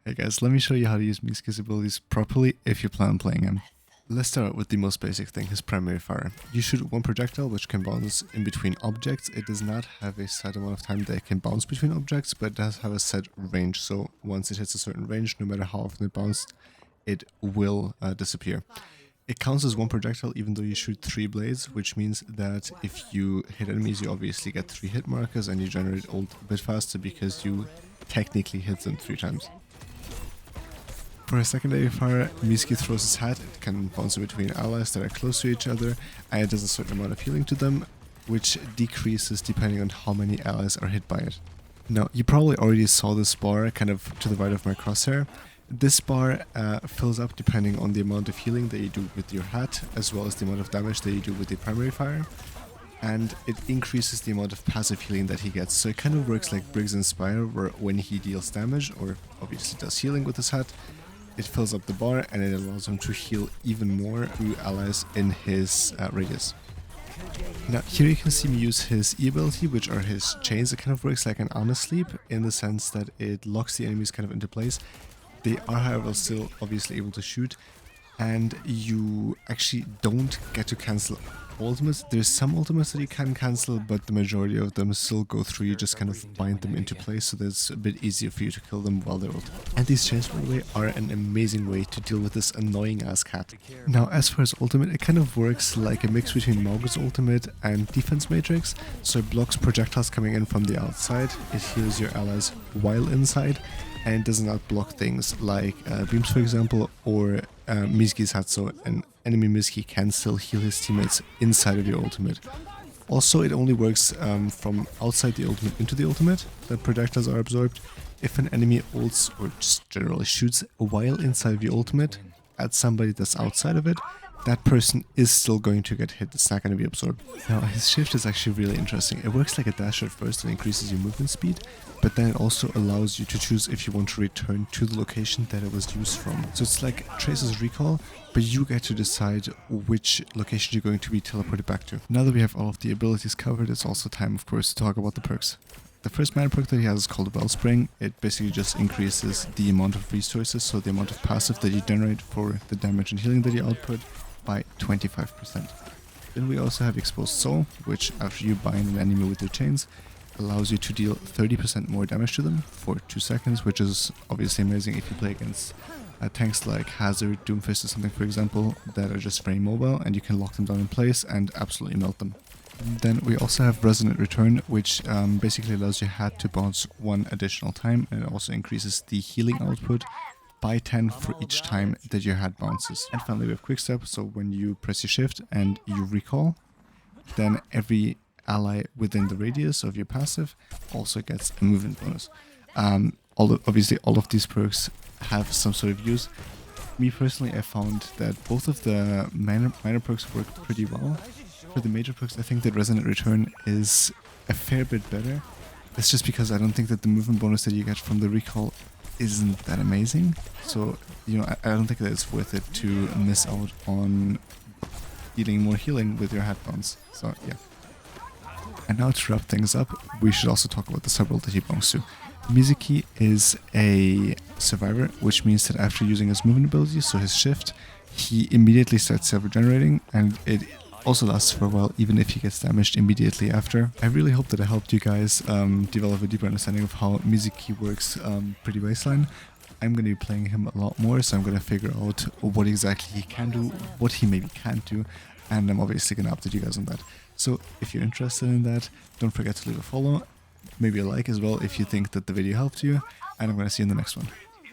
Hey guys, let me show you how to use Mizuki's abilities properly if you plan on playing him. Let's start out with the most basic thing, his primary fire. You shoot one projectile which can bounce in between objects. It does not have a set amount of time that it can bounce between objects, but it does have a set range. So once it hits a certain range, no matter how often it bounced, it will disappear. It counts as one projectile even though you shoot 3 blades, which means that if you hit enemies, you obviously get 3 hit markers and you generate ult a bit faster because you technically hit them 3 times. For a secondary fire, Mizuki throws his hat. It can bounce in between allies that are close to each other, and it does a certain amount of healing to them, which decreases depending on how many allies are hit by it. Now, you probably already saw this bar kind of to the right of my crosshair. This bar fills up depending on the amount of healing that you do with your hat, as well as the amount of damage that you do with the primary fire. And it increases the amount of passive healing that he gets. So it kind of works like Briggs and Spire, where when he deals damage, or obviously does healing with his hat, it fills up the bar and it allows him to heal even more through allies in his radius. Now here you can see me use his E ability, which are his chains. It kind of works like an armor sleep in the sense that it locks the enemies kind of into place. They are however still obviously able to shoot, and you actually don't get to cancel ultimates. There's some ultimates that you can cancel, but the majority of them still go through. You just kind of bind them into place, so that it's a bit easier for you to kill them while they're ult. And these chains, by the way, are an amazing way to deal with this annoying ass cat. Now, as for his ultimate, it kind of works like a mix between Mauger's ultimate and Defense Matrix. So it blocks projectiles coming in from the outside, it heals your allies while inside, and does not block things like beams, for example, or Mizuki's hat, so an enemy Mizuki can still heal his teammates inside of your ultimate. Also, it only works from outside the ultimate into the ultimate, that projectiles are absorbed. If an enemy ults or just generally shoots while inside of your ultimate at somebody that's outside of it, that person is still going to get hit, it's not going to be absorbed. Now, his shift is actually really interesting. It works like a dash at first and increases your movement speed, but then it also allows you to choose if you want to return to the location that it was used from. So it's like Tracer's recall, but you get to decide which location you're going to be teleported back to. Now that we have all of the abilities covered, it's also time, of course, to talk about the perks. The first mana perk that he has is called Wellspring. It basically just increases the amount of resources, so the amount of passive that you generate for the damage and healing that you output, by 25%. Then we also have Exposed Soul, which after you bind an enemy with your chains, allows you to deal 30% more damage to them for 2 seconds, which is obviously amazing if you play against tanks like Hazard, Doomfist or something, for example, that are just very mobile and you can lock them down in place and absolutely melt them. Then we also have Resonant Return, which basically allows your hat to bounce 1 additional time, and it also increases the healing output by 10 for each time that your hat bounces. And finally we have Quickstep, so when you press your shift and you recall, then every ally within the radius of your passive also gets a movement bonus. Obviously all of these perks have some sort of use. Me personally, I found that both of the minor perks work pretty well. For the major perks, I think that Resonant Return is a fair bit better. That's just because I don't think that the movement bonus that you get from the recall isn't that amazing. So, you know, I don't think that it's worth it to miss out on dealing more healing with your hat bounce. So, yeah. And now to wrap things up, we should also talk about the sub-role that he belongs to. Mizuki is a survivor, which means that after using his movement ability, so his shift, he immediately starts self-regenerating, and it also lasts for a while even if he gets damaged immediately after. I really hope that I helped you guys develop a deeper understanding of how Mizuki works pretty baseline. I'm going to be playing him a lot more, so I'm going to figure out what exactly he can do, what he maybe can't do, and I'm obviously going to update you guys on that. So if you're interested in that, don't forget to leave a follow, maybe a like as well if you think that the video helped you, and I'm going to see you in the next one.